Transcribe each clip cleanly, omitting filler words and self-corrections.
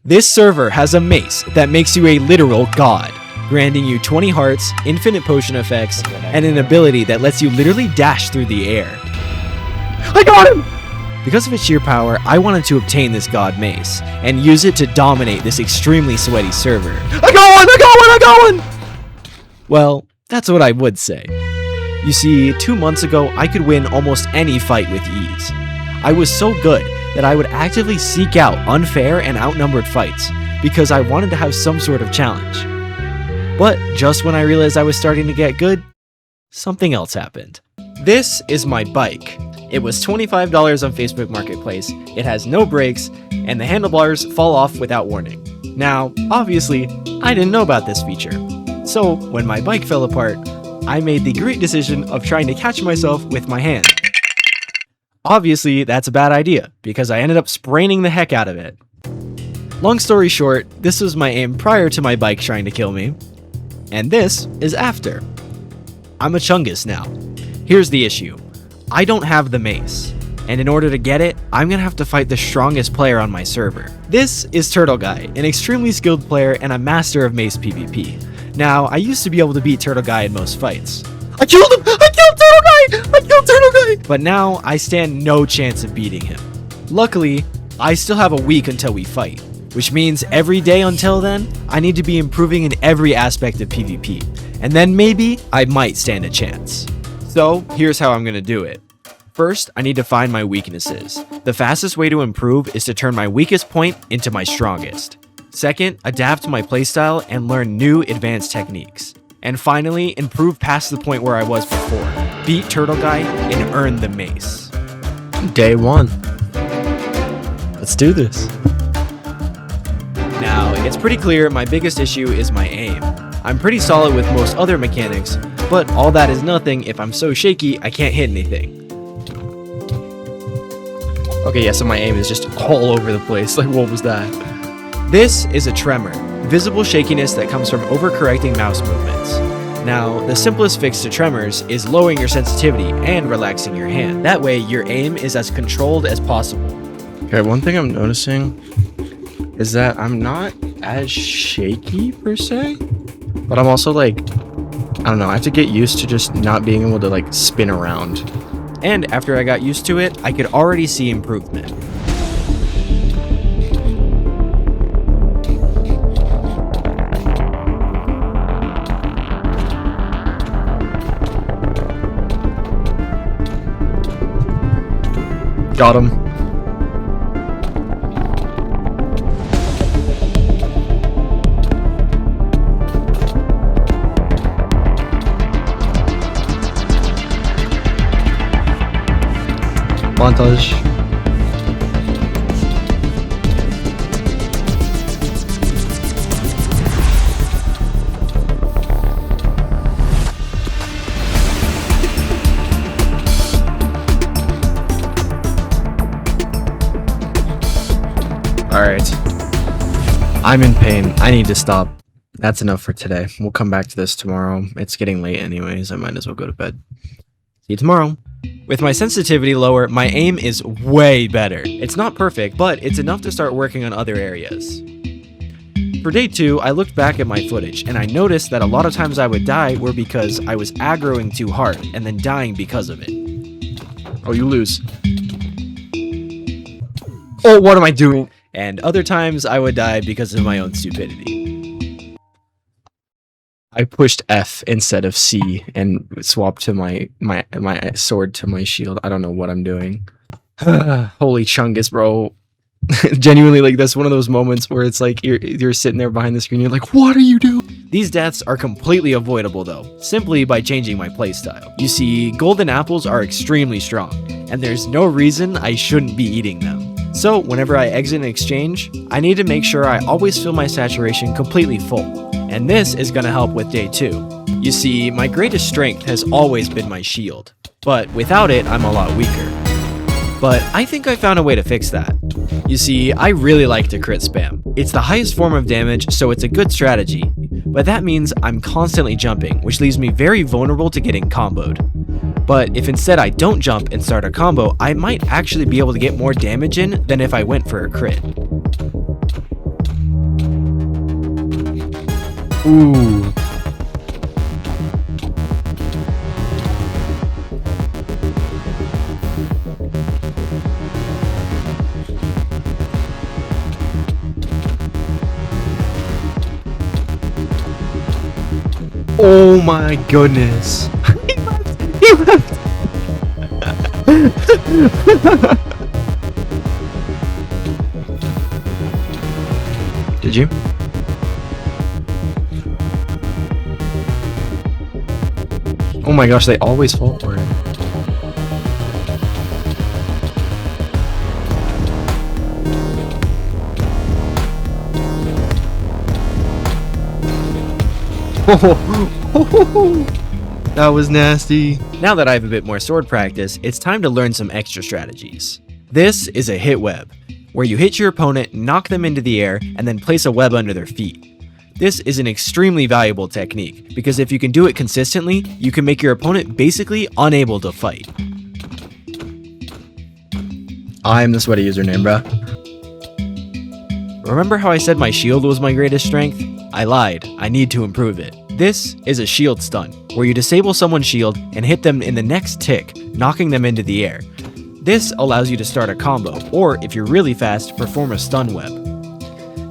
This server has a mace that makes you a literal god, granting you 20 hearts, infinite potion effects, and an ability that lets you literally dash through the air. I got him! Because of its sheer power, I wanted to obtain this god mace, and use it to dominate this extremely sweaty server. I got one! Well, that's what I would say. You see, 2 months ago, I could win almost any fight with ease. I was so good that I would actively seek out unfair and outnumbered fights, because I wanted to have some sort of challenge. But just when I realized I was starting to get good, something else happened. This is my bike. It was $25 on Facebook Marketplace, it has no brakes, and the handlebars fall off without warning. Now, obviously, I didn't know about this feature. So, when my bike fell apart, I made the great decision of trying to catch myself with my hand. Obviously, that's a bad idea, because I ended up spraining the heck out of it. Long story short, this was my aim prior to my bike trying to kill me, and this is after. I'm a Chungus now. Here's the issue. I don't have the mace, and in order to get it, I'm gonna have to fight the strongest player on my server. This is Turtle Guy, an extremely skilled player and a master of mace PvP. Now, I used to be able to beat Turtle Guy in most fights. I killed him! I killed Turtle Guy! I killed Turtle Guy! But now, I stand no chance of beating him. Luckily, I still have a week until we fight, which means every day until then, I need to be improving in every aspect of PvP, and then maybe I might stand a chance. So, here's how I'm gonna do it. First, I need to find my weaknesses. The fastest way to improve is to turn my weakest point into my strongest. Second, adapt my playstyle and learn new advanced techniques. And finally, improve past the point where I was before. Beat Turtle Guy and earn the mace. Day 1. Let's do this. Now, it's pretty clear my biggest issue is my aim. I'm pretty solid with most other mechanics, but all that is nothing if I'm so shaky I can't hit anything. Okay, yeah, so my aim is just all over the place. Like, what was that? This is a tremor, visible shakiness that comes from overcorrecting mouse movements. Now, the simplest fix to tremors is lowering your sensitivity and relaxing your hand. That way, your aim is as controlled as possible. Okay, one thing I'm noticing is that I'm not as shaky per se, but I'm also like, I don't know, I have to get used to just not being able to like spin around. And after I got used to it, I could already see improvement. Got him. Montage. Alright. I'm in pain. I need to stop. That's enough for today. We'll come back to this tomorrow. It's getting late anyways. I might as well go to bed. See you tomorrow. With my sensitivity lower, my aim is way better. It's not perfect, but it's enough to start working on other areas. For day 2, I looked back at my footage, and I noticed that a lot of times I would die were because I was aggroing too hard, and then dying because of it. Oh, you lose. Oh, what am I doing? And other times I would die because of my own stupidity. I pushed F instead of C and swapped to my sword to my shield. I don't know what I'm doing. Holy Chungus, bro. Genuinely, like, that's one of those moments where it's like you're sitting there behind the screen, you're like, what are you doing? These deaths are completely avoidable though, simply by changing my playstyle. You see, golden apples are extremely strong, and there's no reason I shouldn't be eating them. So whenever I exit an exchange, I need to make sure I always fill my saturation completely full, and this is going to help with day 2. You see, my greatest strength has always been my shield, but without it, I'm a lot weaker. But I think I found a way to fix that. You see, I really like to crit spam. It's the highest form of damage, so it's a good strategy, but that means I'm constantly jumping, which leaves me very vulnerable to getting comboed. But if instead I don't jump and start a combo, I might actually be able to get more damage in than if I went for a crit. Ooh. Oh my goodness. He left. Did you? Oh my gosh, they always fall for it. That was nasty. Now that I have a bit more sword practice, it's time to learn some extra strategies. This is a hit web, where you hit your opponent, knock them into the air, and then place a web under their feet. This is an extremely valuable technique, because if you can do it consistently, you can make your opponent basically unable to fight. I'm the sweaty username, bruh. Remember how I said my shield was my greatest strength? I lied. I need to improve it. This is a shield stun, where you disable someone's shield and hit them in the next tick, knocking them into the air. This allows you to start a combo, or if you're really fast, perform a stun web.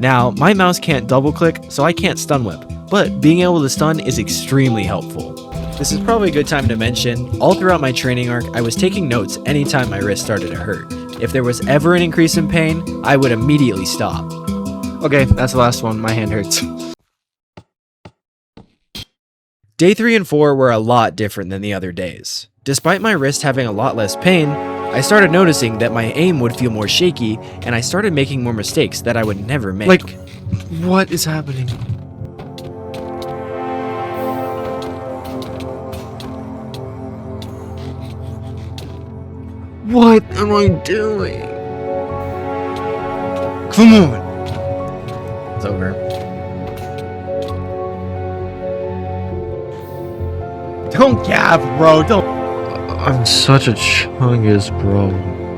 Now, my mouse can't double click, so I can't stun web, but being able to stun is extremely helpful. This is probably a good time to mention, all throughout my training arc, I was taking notes anytime my wrist started to hurt. If there was ever an increase in pain, I would immediately stop. Okay, that's the last one, my hand hurts. Day 3 and 4 were a lot different than the other days. Despite my wrist having a lot less pain, I started noticing that my aim would feel more shaky, and I started making more mistakes that I would never make. Like, what is happening? What am I doing? Come on! It's over. Don't gap, bro. Don't. I'm such a chungus, bro.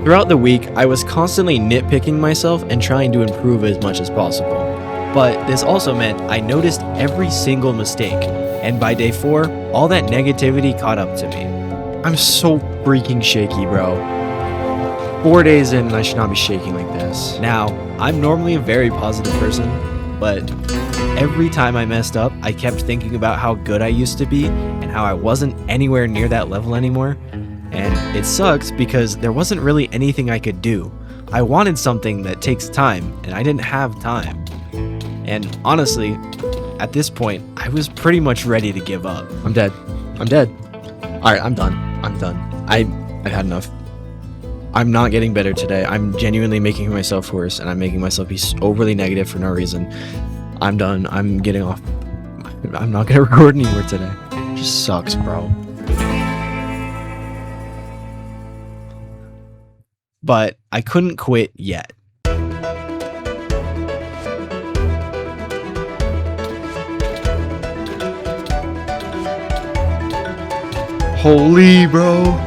Throughout the week, I was constantly nitpicking myself and trying to improve as much as possible. But this also meant I noticed every single mistake, and by day 4, all that negativity caught up to me. I'm so freaking shaky, bro. 4 days in, and I should not be shaking like this. Now, I'm normally a very positive person, but every time I messed up, I kept thinking about how good I used to be and how I wasn't anywhere near that level anymore. And it sucks because there wasn't really anything I could do. I wanted something that takes time, and I didn't have time. And honestly, at this point, I was pretty much ready to give up. I'm dead. I'm dead. Alright, I'm done. I'm done. I've had enough. I'm not getting better today. I'm genuinely making myself worse, and I'm making myself be overly negative for no reason. I'm done. I'm getting off. I'm not gonna record anymore today. It just sucks, bro. But I couldn't quit yet. Holy, bro.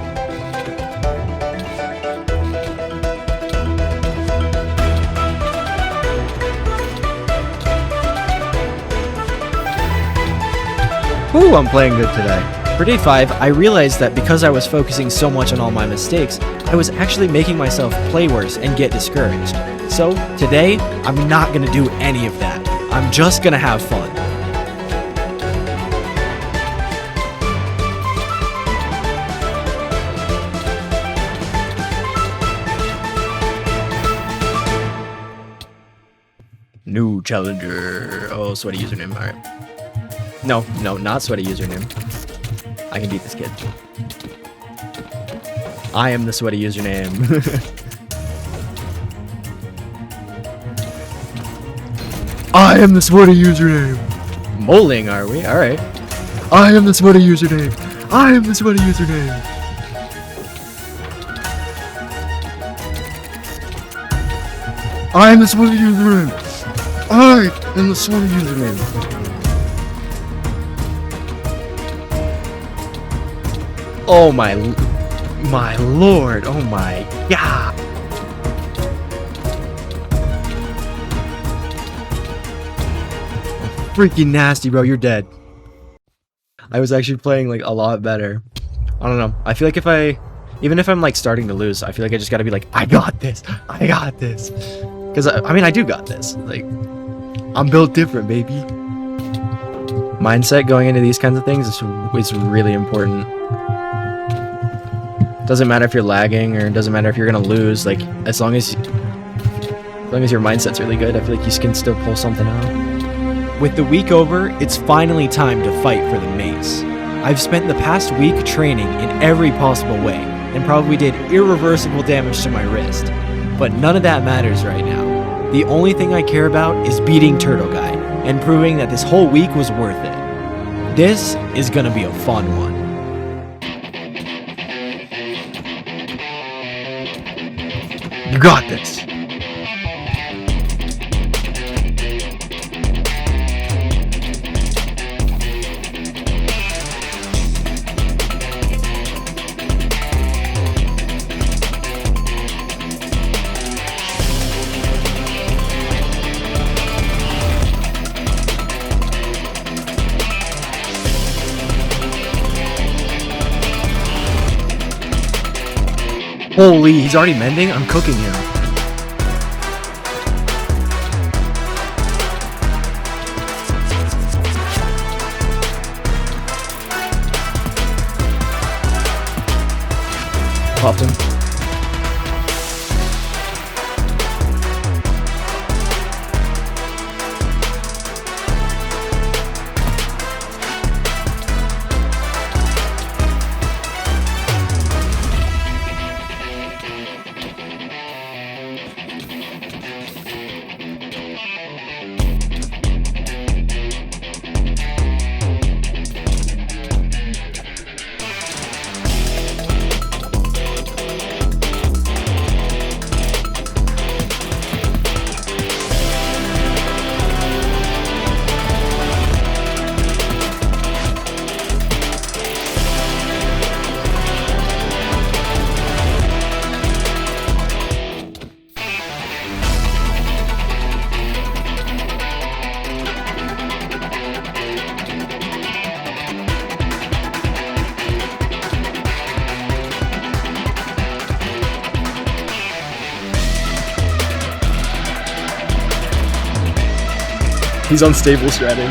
Ooh, I'm playing good today. For day 5, I realized that because I was focusing so much on all my mistakes, I was actually making myself play worse and get discouraged. So, today, I'm not gonna do any of that. I'm just gonna have fun. New challenger. Oh, sweaty username. Alright. No, not sweaty username. I can beat this kid. I am the sweaty username. I am the sweaty username. Moling, are we? Alright. I am the sweaty username. I am the sweaty username. I am the sweaty username. I am the sweaty username. Oh my lord, oh my god. freaking nasty, bro. You're dead. I was actually playing like a lot better. I don't know. I feel like even if I'm like starting to lose, I feel like I just gotta be like, I got this. I got this. Because I mean, I do got this. Like, I'm built different, baby. Mindset going into these kinds of things is really important. Doesn't matter if you're lagging or it doesn't matter if you're gonna lose. Like, as long as your mindset's really good, I feel like you can still pull something out. With the week over, it's finally time to fight for the mace. I've spent the past week training in every possible way, and probably did irreversible damage to my wrist. But none of that matters right now. The only thing I care about is beating Turtle Guy, and proving that this whole week was worth it. This is gonna be a fun one. You got this. Holy, he's already mending? I'm cooking him. Popped him. He's unstable stratting.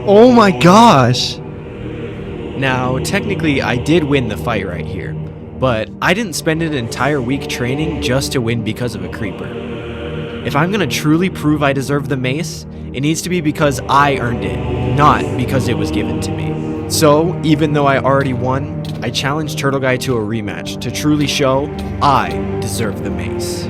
Oh my gosh! Now, technically, I did win the fight right here, but I didn't spend an entire week training just to win because of a creeper. If I'm gonna truly prove I deserve the mace, it needs to be because I earned it, not because it was given to me. So, even though I already won, I challenged Turtle Guy to a rematch to truly show I deserve the mace.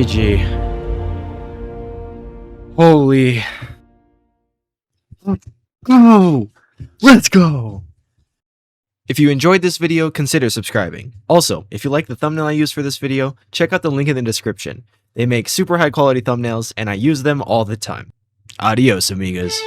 GG. Holy. Let's go! Let's go! If you enjoyed this video, consider subscribing. Also, if you like the thumbnail I used for this video, check out the link in the description. They make super high quality thumbnails, and I use them all the time. Adios, amigas.